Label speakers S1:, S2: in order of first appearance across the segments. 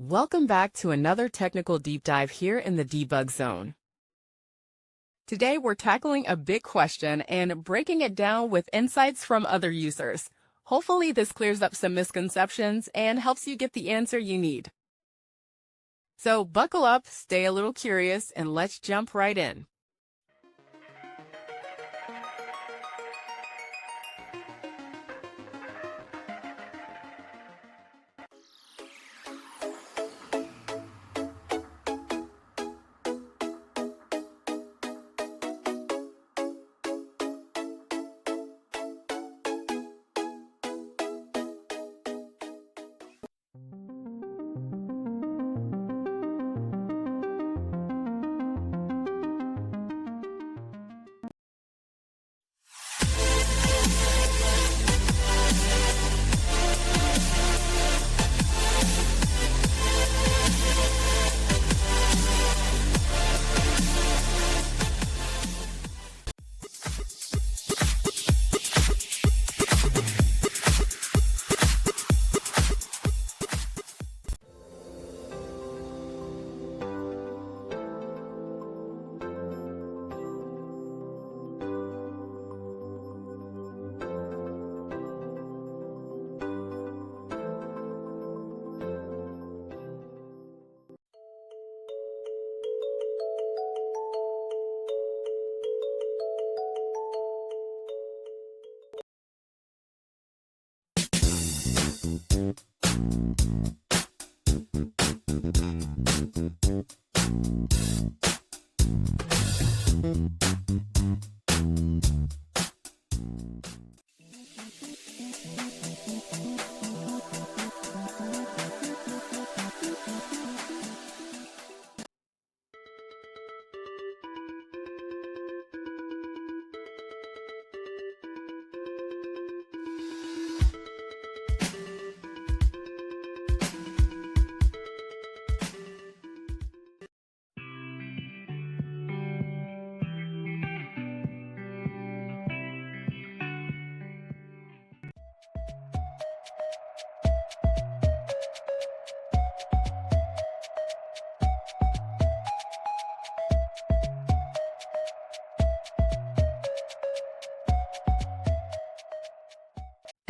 S1: Welcome back to another technical deep dive here in the debug zone. Today we're tackling a big question and breaking it down with insights from other users. Hopefully this clears up some misconceptions and helps you get the answer you need. So buckle up, stay a little curious, and let's jump right in.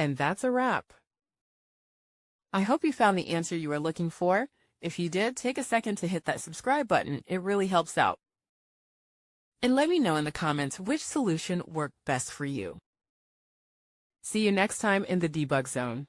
S1: And that's a wrap. I hope you found the answer you were looking for. If you did, take a second to hit that subscribe button. It really helps out. And let me know in the comments which solution worked best for you. See you next time in the debug zone.